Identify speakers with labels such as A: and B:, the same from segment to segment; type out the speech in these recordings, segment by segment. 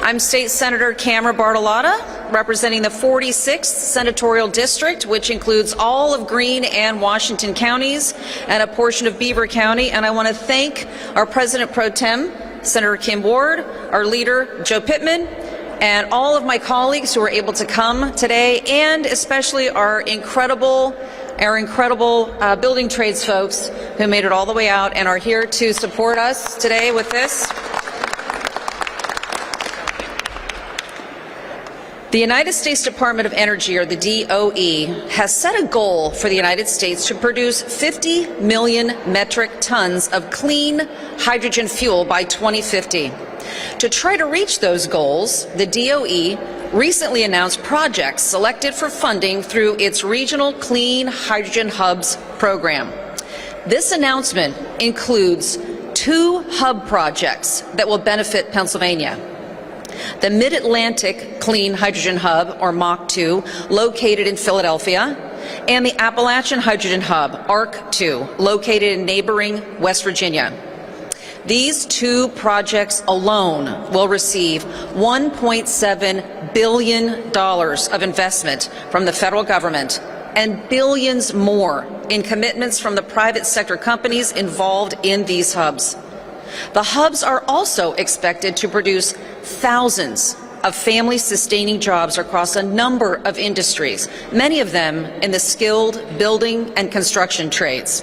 A: I'm State Senator Camera Bartolotta, representing the 46th Senatorial District, which includes all of Greene and Washington counties and a portion of Beaver County. And I want to thank our President Pro Tem, Senator Kim Ward, our leader, Joe Pittman, and all of my colleagues who were able to come today, and especially our incredible building trades folks who made it all the way out and are here to support us today with this. The United States Department of Energy, or the DOE, has set a goal for the United States to produce 50 million metric tons of clean hydrogen fuel by 2050. To try to reach those goals, the DOE recently announced projects selected for funding through its Regional Clean Hydrogen Hubs program. This announcement includes 2 hub projects that will benefit Pennsylvania. The Mid-Atlantic Clean Hydrogen Hub, or MACH2, located in Philadelphia, and the Appalachian Hydrogen Hub, ARC2, located in neighboring West Virginia. These 2 projects alone will receive $1.7 billion of investment from the federal government and billions more in commitments from the private sector companies involved in these hubs. The hubs are also expected to produce thousands of family-sustaining jobs across a number of industries, many of them in the skilled building and construction trades.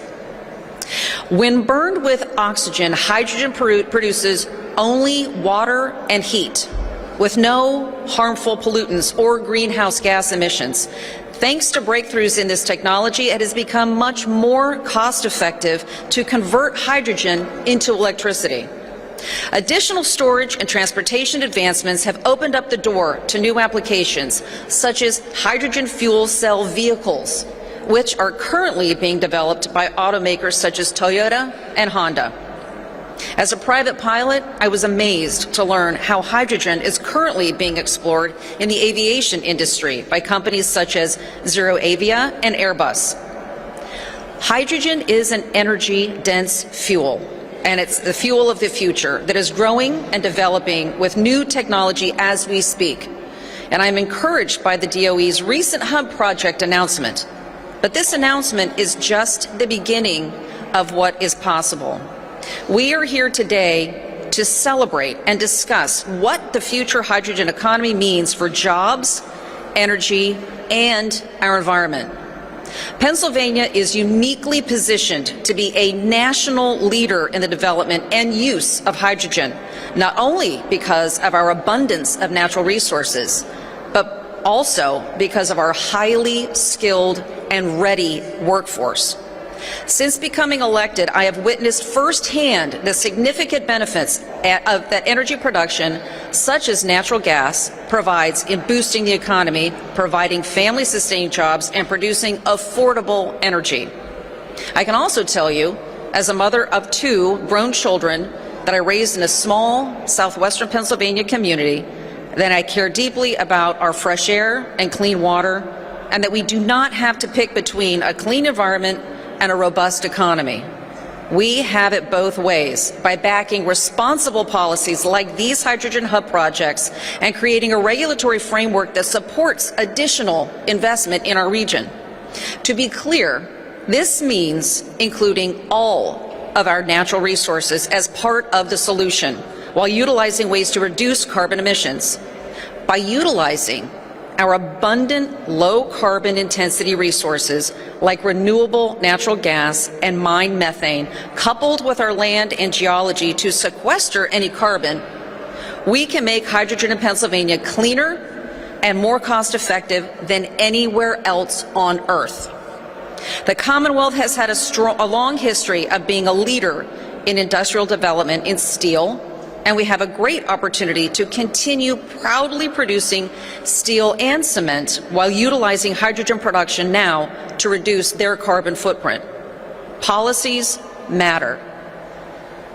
A: When burned with oxygen, hydrogen produces only water and heat, with no harmful pollutants or greenhouse gas emissions. Thanks to breakthroughs in this technology, it has become much more cost-effective to convert hydrogen into electricity. Additional storage and transportation advancements have opened up the door to new applications, such as hydrogen fuel cell vehicles, which are currently being developed by automakers such as Toyota and Honda. As a private pilot, I was amazed to learn how hydrogen is currently being explored in the aviation industry by companies such as ZeroAvia and Airbus. Hydrogen is an energy-dense fuel, and it's the fuel of the future that is growing and developing with new technology as we speak. And I'm encouraged by the DOE's recent hub project announcement. But this announcement is just the beginning of what is possible. We are here today to celebrate and discuss what the future hydrogen economy means for jobs, energy, and our environment. Pennsylvania is uniquely positioned to be a national leader in the development and use of hydrogen, not only because of our abundance of natural resources, but also because of our highly skilled and ready workforce. Since becoming elected, I have witnessed firsthand the significant benefits that energy production, such as natural gas, provides in boosting the economy, providing family-sustaining jobs, and producing affordable energy. I can also tell you, as a mother of 2 grown children that I raised in a small southwestern Pennsylvania community, that I care deeply about our fresh air and clean water, and that we do not have to pick between a clean environment and a robust economy. We have it both ways by backing responsible policies like these hydrogen hub projects and creating a regulatory framework that supports additional investment in our region. To be clear, this means including all of our natural resources as part of the solution, while utilizing ways to reduce carbon emissions. By utilizing our abundant low carbon intensity resources like renewable natural gas and mined methane, coupled with our land and geology to sequester any carbon, we can make hydrogen in Pennsylvania cleaner and more cost effective than anywhere else on Earth. The Commonwealth has had a long history of being a leader in industrial development in steel, and we have a great opportunity to continue proudly producing steel and cement while utilizing hydrogen production now to reduce their carbon footprint. Policies matter.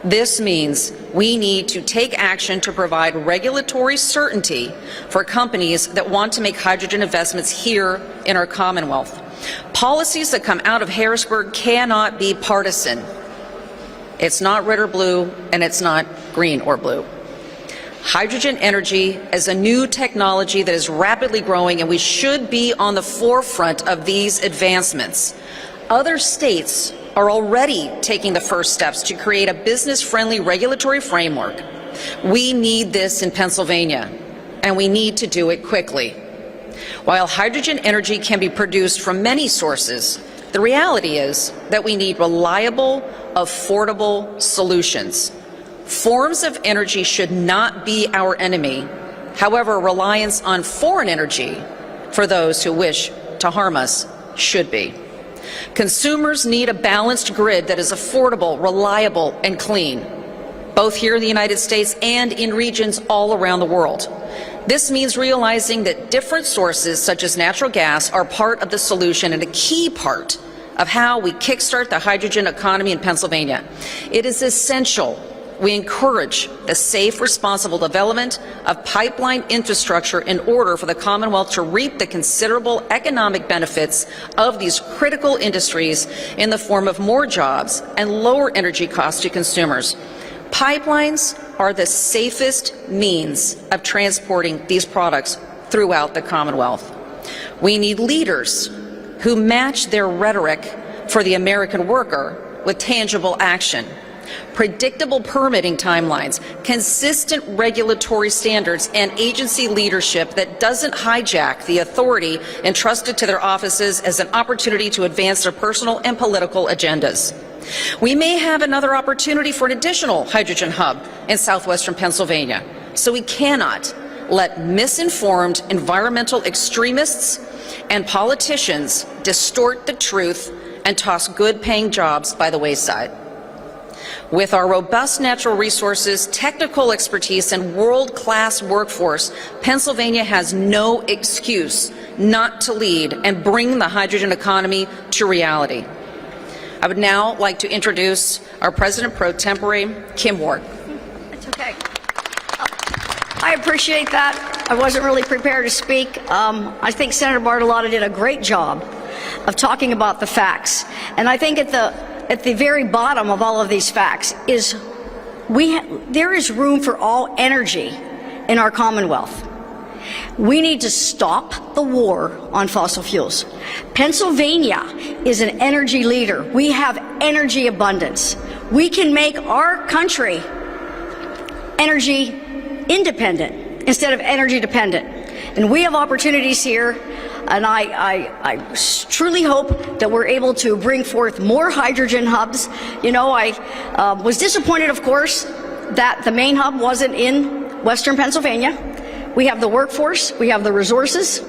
A: This means we need to take action to provide regulatory certainty for companies that want to make hydrogen investments here in our Commonwealth. Policies that come out of Harrisburg cannot be partisan. It's not red or blue, and it's not green or blue. Hydrogen energy is a new technology that is rapidly growing, and we should be on the forefront of these advancements. Other states are already taking the first steps to create a business-friendly regulatory framework. We need this in Pennsylvania, and we need to do it quickly. While hydrogen energy can be produced from many sources, the reality is that we need reliable, affordable solutions. Forms of energy should not be our enemy. However, reliance on foreign energy for those who wish to harm us should be. Consumers need a balanced grid that is affordable, reliable, and clean, both here in the United States and in regions all around the world. This means realizing that different sources, such as natural gas, are part of the solution and a key part of how we kickstart the hydrogen economy in Pennsylvania. It is essential we encourage the safe, responsible development of pipeline infrastructure in order for the Commonwealth to reap the considerable economic benefits of these critical industries in the form of more jobs and lower energy costs to consumers. Pipelines are the safest means of transporting these products throughout the Commonwealth. We need leaders who match their rhetoric for the American worker with tangible action. Predictable permitting timelines, consistent regulatory standards, and agency leadership that doesn't hijack the authority entrusted to their offices as an opportunity to advance their personal and political agendas. We may have another opportunity for an additional hydrogen hub in southwestern Pennsylvania, so we cannot let misinformed environmental extremists and politicians distort the truth and toss good-paying jobs by the wayside. With our robust natural resources, technical expertise, and world-class workforce, Pennsylvania has no excuse not to lead and bring the hydrogen economy to reality. I would now like to introduce our President pro tempore, Kim Ward.
B: It's okay. I appreciate that. I wasn't really prepared to speak. I think Senator Bartolotta did a great job of talking about the facts. And I think at the very bottom of all of these facts is there is room for all energy in our Commonwealth. We need to stop the war on fossil fuels. Pennsylvania is an energy leader. We have energy abundance. We can make our country energy independent instead of energy dependent. And we have opportunities here, and I truly hope that we're able to bring forth more hydrogen hubs. You know, I was disappointed, of course, that the main hub wasn't in Western Pennsylvania. We have the workforce, we have the resources,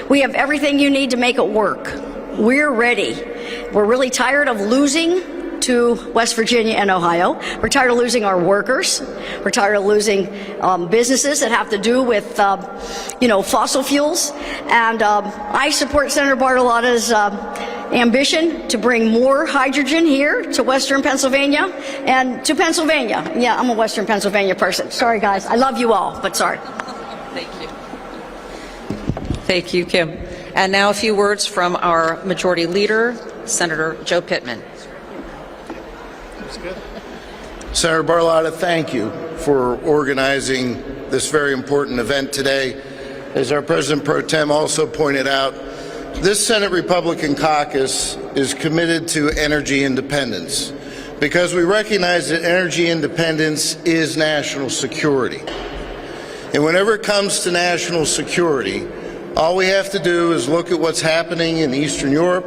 B: we have everything you need to make it work. We're ready. We're really tired of losing to West Virginia and Ohio. We're tired of losing our workers. We're tired of losing businesses that have to do with, fossil fuels. And I support Senator Bartolotta's ambition to bring more hydrogen here to Western Pennsylvania and to Pennsylvania. Yeah, I'm a Western Pennsylvania person. Sorry, guys. I love you all, but sorry.
A: Thank you. Thank you, Kim. And now a few words from our Majority Leader, Senator Joe Pittman.
C: Senator Bartolotta, thank you for organizing this very important event today. As our President Pro Tem also pointed out, this Senate Republican caucus is committed to energy independence because we recognize that energy independence is national security. And whenever it comes to national security, all we have to do is look at what's happening in Eastern Europe,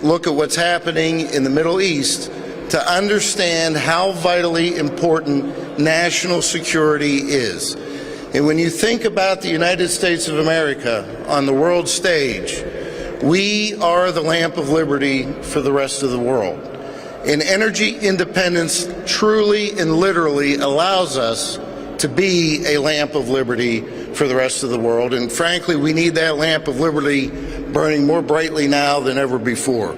C: look at what's happening in the Middle East, to understand how vitally important national security is. And when you think about the United States of America on the world stage, we are the lamp of liberty for the rest of the world. And energy independence truly and literally allows us to be a lamp of liberty for the rest of the world. And frankly, we need that lamp of liberty burning more brightly now than ever before,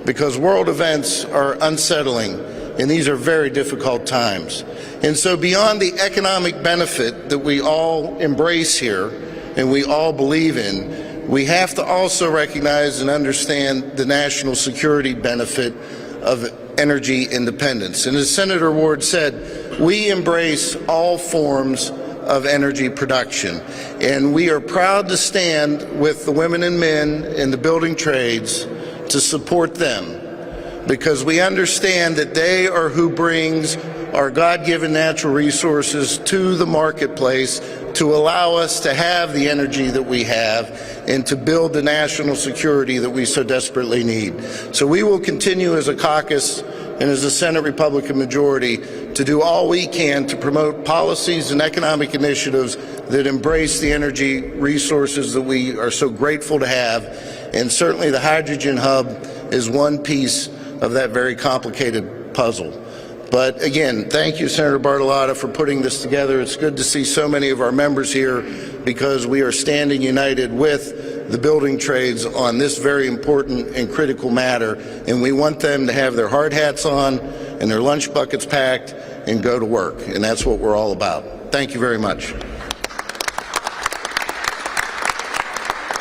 C: because world events are unsettling, and these are very difficult times. And so beyond the economic benefit that we all embrace here and we all believe in, we have to also recognize and understand the national security benefit of energy independence. And as Senator Ward said, We embrace all forms of energy production, and we are proud to stand with the women and men in the building trades to support them, because we understand that they are who brings our God-given natural resources to the marketplace to allow us to have the energy that we have and to build the national security that we so desperately need. So we will continue as a caucus and as a Senate Republican majority to do all we can to promote policies and economic initiatives that embrace the energy resources that we are so grateful to have. And certainly the hydrogen hub is one piece of that very complicated puzzle. But again, thank you, Senator Bartolotta, for putting this together. It's good to see so many of our members here, because we are standing united with the building trades on this very important and critical matter, and we want them to have their hard hats on and their lunch buckets packed and go to work, and that's what we're all about. Thank you very much.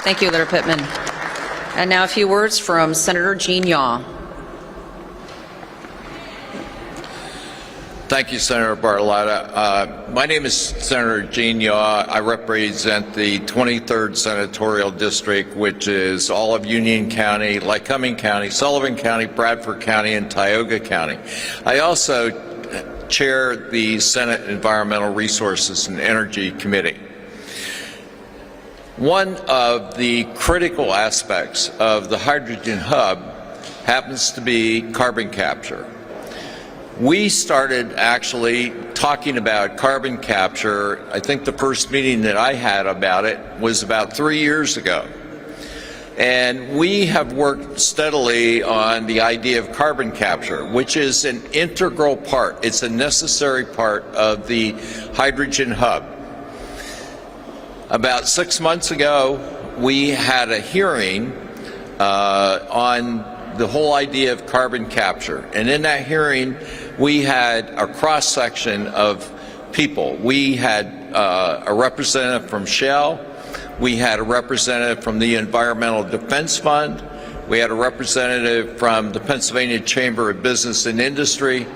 A: Thank you, Leader Pittman. And now a few words from Senator Gene Yaw.
D: Thank you, Senator Bartolotta. My name is Senator Gene Yaw. I represent the 23rd Senatorial District, which is all of Union County, Lycoming County, Sullivan County, Bradford County, and Tioga County. I also chair the Senate Environmental Resources and Energy Committee. One of the critical aspects of the hydrogen hub happens to be carbon capture. We started actually talking about carbon capture. I think the first meeting that I had about it was about 3 years ago. And we have worked steadily on the idea of carbon capture, which is an integral part. It's a necessary part of the hydrogen hub. About 6 months ago, we had a hearing on the whole idea of carbon capture. And in that hearing, we had a cross-section of people. We had a representative from Shell. We had a representative from the Environmental Defense Fund. We had a representative from the Pennsylvania Chamber of Business and Industry.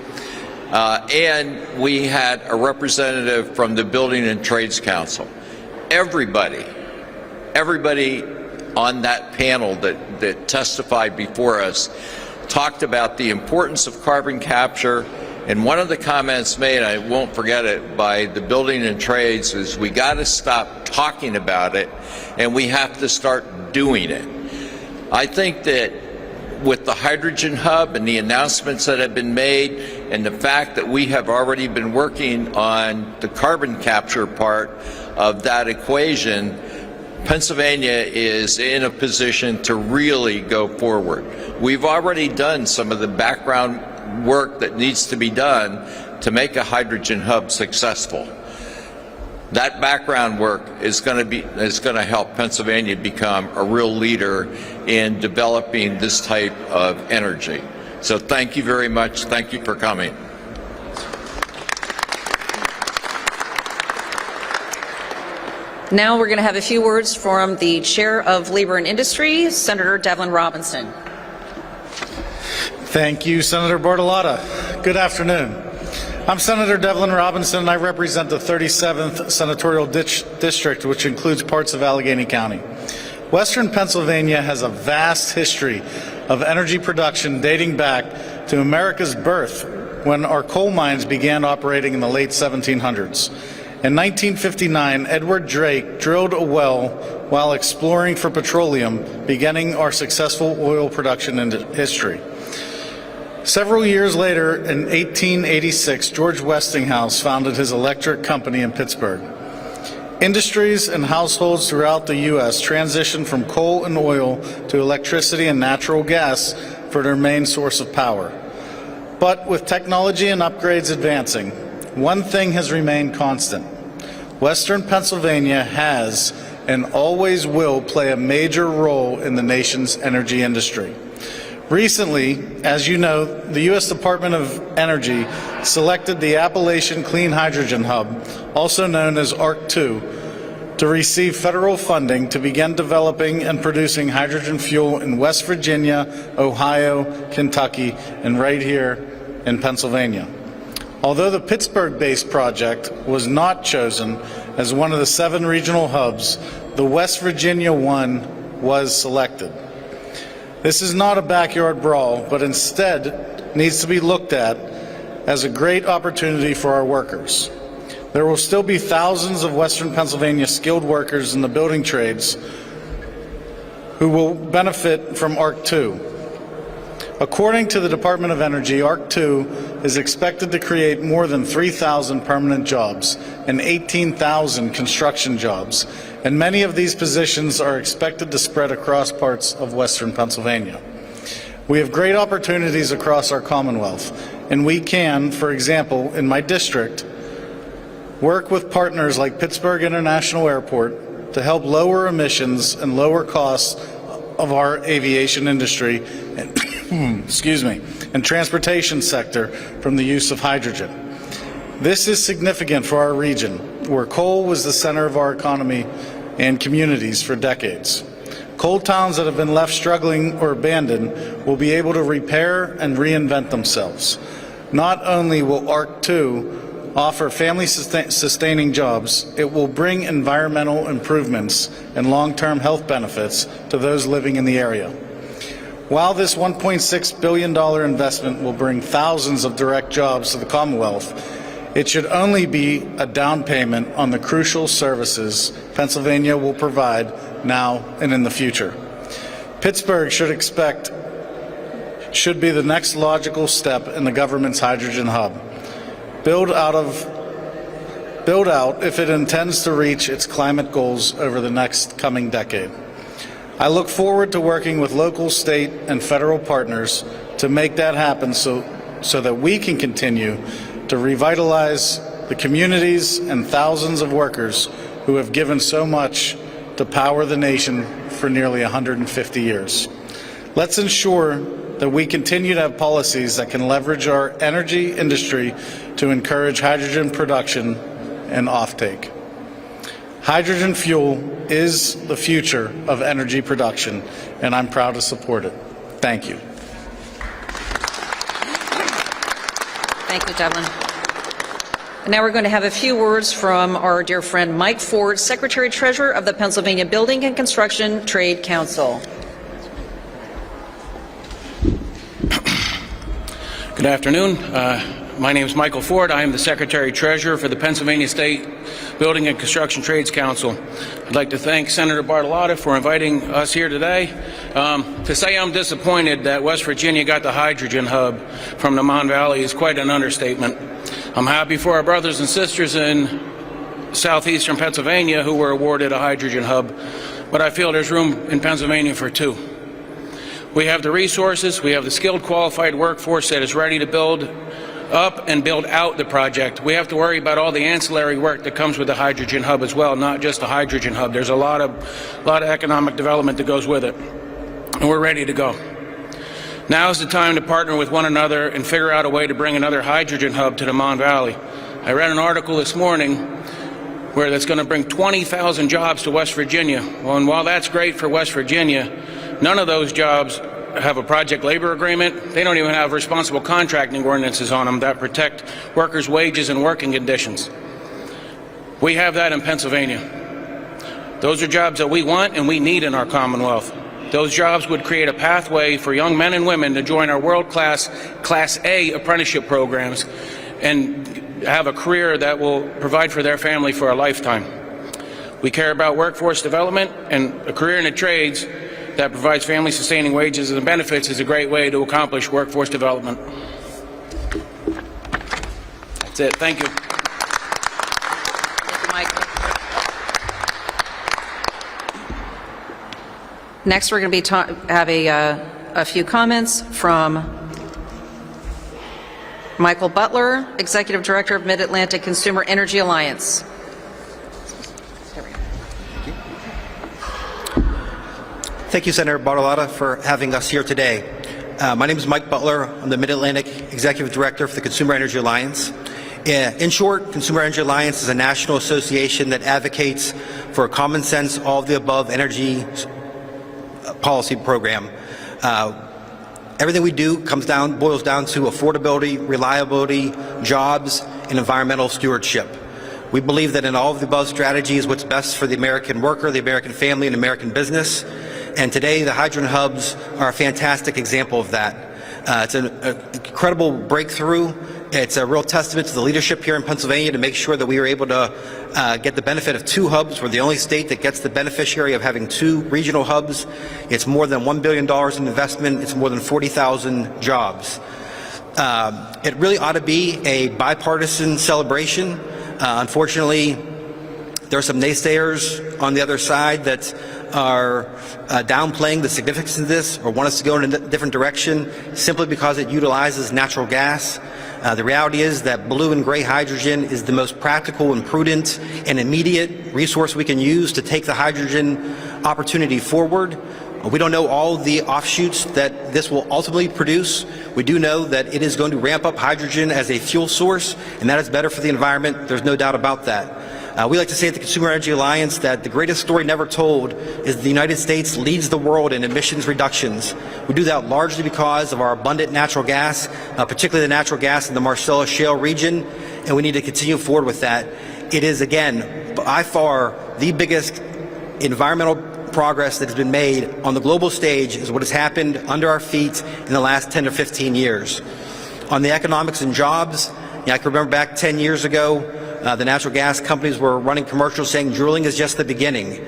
D: And we had a representative from the Building and Trades Council. Everybody on that panel that testified before us talked about the importance of carbon capture, and one of the comments made, I won't forget it, by the Building and Trades is we got to stop talking about it and we have to start doing it. I think that with the hydrogen hub and the announcements that have been made and the fact that we have already been working on the carbon capture part of that equation, Pennsylvania is in a position to really go forward. We've already done some of the background work that needs to be done to make a hydrogen hub successful. That background work is going to help Pennsylvania become a real leader in developing this type of energy. So thank you very much. Thank you for coming.
A: Now we're going to have a few words from the Chair of Labor and Industry, Senator Devlin Robinson.
E: Thank you, Senator Bartolotta. Good afternoon. I'm Senator Devlin Robinson, and I represent the 37th Senatorial District, which includes parts of Allegheny County. Western Pennsylvania has a vast history of energy production dating back to America's birth, when our coal mines began operating in the late 1700s. In 1959, Edward Drake drilled a well while exploring for petroleum, beginning our successful oil production in history. Several years later, in 1886, George Westinghouse founded his electric company in Pittsburgh. Industries and households throughout the U.S. transitioned from coal and oil to electricity and natural gas for their main source of power. But with technology and upgrades advancing, one thing has remained constant. Western Pennsylvania has and always will play a major role in the nation's energy industry. Recently, as you know, the U.S. Department of Energy selected the Appalachian Clean Hydrogen Hub, also known as ARC2, to receive federal funding to begin developing and producing hydrogen fuel in West Virginia, Ohio, Kentucky, and right here in Pennsylvania. Although the Pittsburgh-based project was not chosen as one of the 7 regional hubs, the West Virginia one was selected. This is not a backyard brawl, but instead needs to be looked at as a great opportunity for our workers. There will still be thousands of Western Pennsylvania skilled workers in the building trades who will benefit from ARC 2. According to the Department of Energy, ARC 2 is expected to create more than 3,000 permanent jobs and 18,000 construction jobs, and many of these positions are expected to spread across parts of Western Pennsylvania. We have great opportunities across our Commonwealth, and we can, for example, in my district, work with partners like Pittsburgh International Airport to help lower emissions and lower costs of our aviation industry and, and transportation sector from the use of hydrogen. This is significant for our region, where coal was the center of our economy and communities for decades. Coal towns that have been left struggling or abandoned will be able to repair and reinvent themselves. Not only will ARC 2 offer family-sustaining jobs, it will bring environmental improvements and long-term health benefits to those living in the area. While this $1.6 billion investment will bring thousands of direct jobs to the Commonwealth, it should only be a down payment on the crucial services Pennsylvania will provide now and in the future. Pittsburgh should be the next logical step in the government's hydrogen hub. Build out if it intends to reach its climate goals over the next coming decade. I look forward to working with local, state, and federal partners to make that happen so that we can continue to revitalize the communities and thousands of workers who have given so much to power the nation for nearly 150 years. Let's ensure that we continue to have policies that can leverage our energy industry to encourage hydrogen production and offtake. Hydrogen fuel is the future of energy production, and I'm proud to support it. Thank you.
A: Thank you, Devlin. And now we're going to have a few words from our dear friend Mike Ford, Secretary-Treasurer of the Pennsylvania Building and Construction Trade Council.
F: Good afternoon. My name is Michael Ford. I am the Secretary-Treasurer for the Pennsylvania State Building and Construction Trades Council. I'd like to thank Senator Bartolotta for inviting us here today. To say I'm disappointed that West Virginia got the hydrogen hub from the Mon Valley is quite an understatement. I'm happy for our brothers and sisters in southeastern Pennsylvania who were awarded a hydrogen hub, but I feel there's room in Pennsylvania for 2. We have the resources, we have the skilled, qualified workforce that is ready to build up and build out the project. We have to worry about all the ancillary work that comes with the hydrogen hub as well, not just the hydrogen hub. There's a lot of economic development that goes with it, and we're ready to go. Now is the time to partner with one another and figure out a way to bring another hydrogen hub to the Mon Valley. I read an article this morning where that's going to bring 20,000 jobs to West Virginia. Well, and while that's great for West Virginia, none of those jobs have a project labor agreement. They don't even have responsible contracting ordinances on them that protect workers' wages and working conditions. We have that in Pennsylvania. Those are jobs that we want and we need in our Commonwealth. Those jobs would create a pathway for young men and women to join our world-class Class A apprenticeship programs and have a career that will provide for their family for a lifetime. We care about workforce development, and a career in the trades that provides family-sustaining wages and benefits is a great way to accomplish workforce development. That's it. Thank you.
A: Thank you, Mike. Next, we're going to have a few comments from Michael Butler, Executive Director of Mid-Atlantic Consumer Energy Alliance.
G: Thank you, Senator Bartolotta, for having us here today. My name is Mike Butler. I'm the Mid-Atlantic Executive Director for the Consumer Energy Alliance. In short, Consumer Energy Alliance is a national association that advocates for a common sense, all of the above energy policy program. Everything we do boils down to affordability, reliability, jobs, and environmental stewardship. We believe that in all of the above strategies, what's best for the American worker, the American family, and American business. And today, the hydrogen hubs are a fantastic example of that. It's an incredible breakthrough. It's a real testament to the leadership here in Pennsylvania to make sure that we are able to get the benefit of 2 hubs. We're the only state that gets the beneficiary of having 2 regional hubs. It's more than $1 billion in investment. It's more than 40,000 jobs. It really ought to be a bipartisan celebration. Unfortunately, there are some naysayers on the other side that are downplaying the significance of this or want us to go in a different direction simply because it utilizes natural gas. The reality is that blue and gray hydrogen is the most practical and prudent and immediate resource we can use to take the hydrogen opportunity forward. We don't know all the offshoots that this will ultimately produce. We do know that it is going to ramp up hydrogen as a fuel source, and that is better for the environment. There's no doubt about that. We like to say at the Consumer Energy Alliance that the greatest story never told is the United States leads the world in emissions reductions. We do that largely because of our abundant natural gas, particularly the natural gas in the Marcellus Shale region, and we need to continue forward with that. It is, again, by far the biggest environmental progress that has been made on the global stage is what has happened under our feet in the last 10 to 15 years. On the economics and jobs, I can remember back 10 years ago, the natural gas companies were running commercials saying drilling is just the beginning.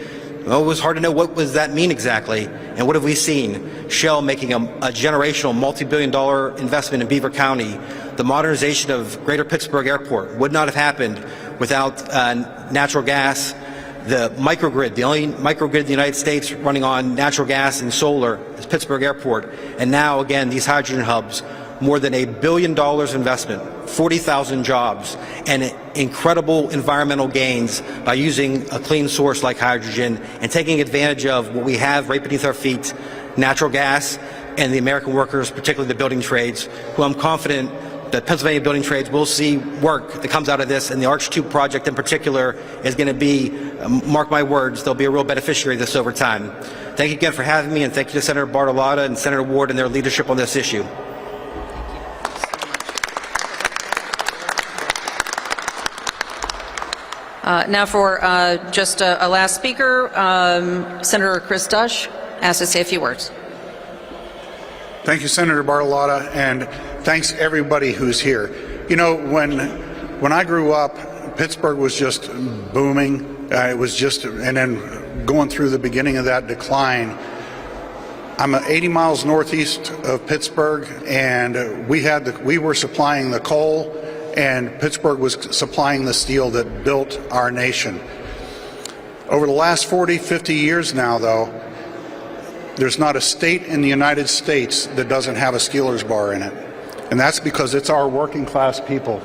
G: Well, it was hard to know what does that mean exactly, and what have we seen? Shell making a generational multi-billion-dollar investment in Beaver County. The modernization of Greater Pittsburgh Airport would not have happened without natural gas. The microgrid, the only microgrid in the United States running on natural gas and solar, is Pittsburgh Airport. And now, again, these hydrogen hubs, more than $1 billion investment, 40,000 jobs, and incredible environmental gains by using a clean source like hydrogen and taking advantage of what we have right beneath our feet, natural gas, and the American workers, particularly the building trades, who I'm confident that Pennsylvania building trades will see work that comes out of this, and the Arch 2 project in particular is going to be, mark my words, they'll be a real beneficiary of this over time. Thank you again for having me, and thank you to Senator Bartolotta and Senator Ward and their leadership on this issue.
A: Now for just a last speaker, Senator Chris Dush asked to say a few words.
H: Thank you, Senator Bartolotta, and thanks everybody who's here. You know, when I grew up, Pittsburgh was just booming. It was just, and then going through the beginning of that decline. I'm 80 miles northeast of Pittsburgh, and we were supplying the coal, and Pittsburgh was supplying the steel that built our nation. Over the last 40, 50 years now, though, there's not a state in the United States that doesn't have a Steelers bar in it. And that's because it's our working class people,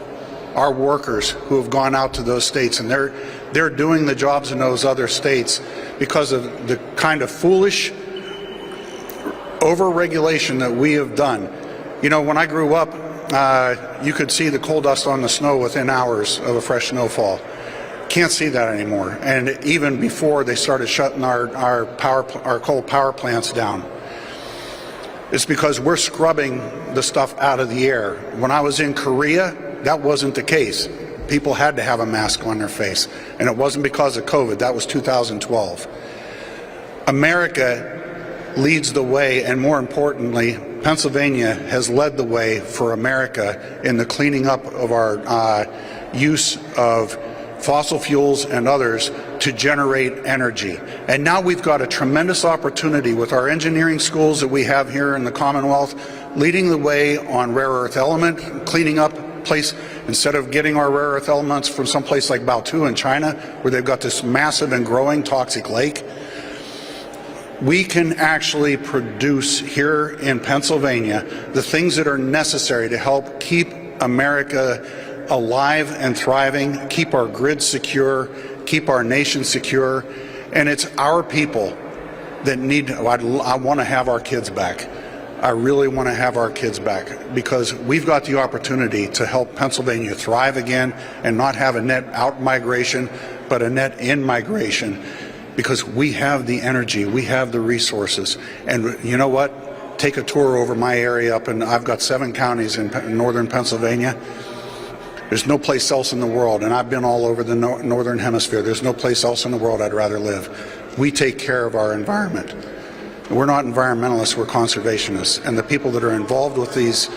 H: our workers, who have gone out to those states, and they're doing the jobs in those other states because of the kind of foolish over-regulation that we have done. You know, when I grew up, you could see the coal dust on the snow within hours of a fresh snowfall. Can't see that anymore. And even before they started shutting our coal power plants down, it's because we're scrubbing the stuff out of the air. When I was in Korea, that wasn't the case. People had to have a mask on their face, and it wasn't because of COVID. That was 2012. America leads the way, and more importantly, Pennsylvania has led the way for America in the cleaning up of our use of fossil fuels and others to generate energy. And now we've got a tremendous opportunity with our engineering schools that we have here in the Commonwealth, leading the way on rare earth element, cleaning up place, instead of getting our rare earth elements from someplace like Baotou in China, where they've got this massive and growing toxic lake. We can actually produce here in Pennsylvania the things that are necessary to help keep America alive and thriving, keep our grid secure, keep our nation secure, and it's our people that need, I want to have our kids back. I really want to have our kids back because we've got the opportunity to help Pennsylvania thrive again and not have a net out migration, but a net in migration, because we have the energy, we have the resources, and you know what? take a tour over my area up, and I've got 7 counties in northern Pennsylvania. There's no place else in the world, and I've been all over the northern hemisphere. There's no place else in the world I'd rather live. We take care of our environment. We're not environmentalists, we're conservationists. And the people that are involved with these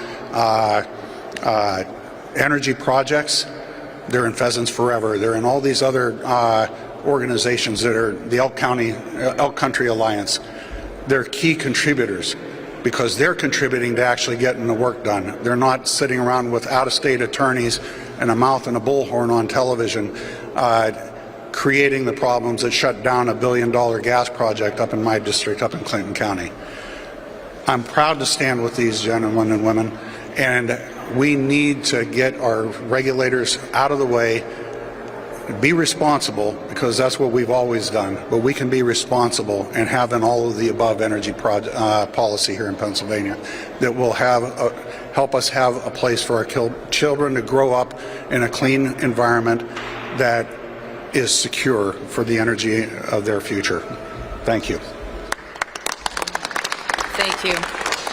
H: energy projects, they're in Pheasants Forever. They're in all these other organizations that are the Elk Country Alliance. They're key contributors because they're contributing to actually getting the work done. They're not sitting around with out-of-state attorneys and a mouth and a bullhorn on television creating the problems that shut down $1 billion gas project up in my district, up in Clinton County. I'm proud to stand with these gentlemen and women, and we need to get our regulators out of the way, be responsible, because that's what we've always done, but we can be responsible and have an all of the above energy policy here in Pennsylvania that will help us have a place for our children to grow up in a clean environment that is secure for the energy of their future. Thank you.
A: Thank you.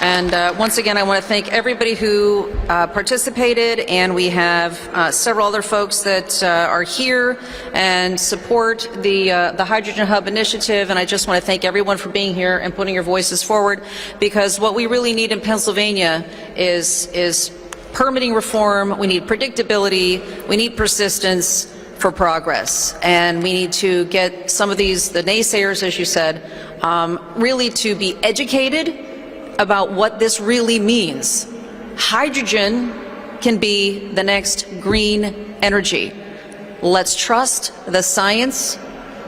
A: And once again, I want to thank everybody who participated, and we have several other folks that are here and support the Hydrogen Hub initiative. And I just want to thank everyone for being here and putting your voices forward, because what we really need in Pennsylvania is permitting reform. We need predictability. We need persistence for progress, and we need to get some of the naysayers, as you said, really to be educated about what this really means. Hydrogen can be the next green energy. Let's trust the science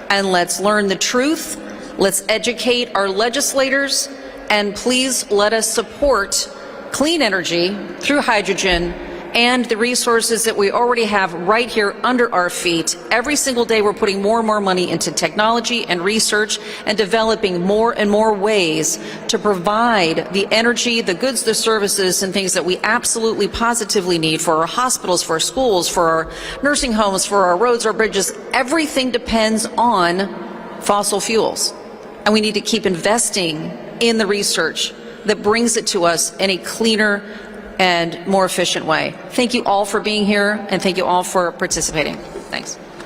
A: and let's learn the truth. Let's educate our legislators, and please let us support clean energy through hydrogen and the resources that we already have right here under our feet. Every single day we're putting more and more money into technology and research and developing more and more ways to provide the energy, the goods, the services, and things that we absolutely positively need for our hospitals, for our schools, for our nursing homes, for our roads, our bridges. Everything depends on fossil fuels. And we need to keep investing in the research that brings it to us in a cleaner and more efficient way. Thank you all for being here, and thank you all for participating. Thanks.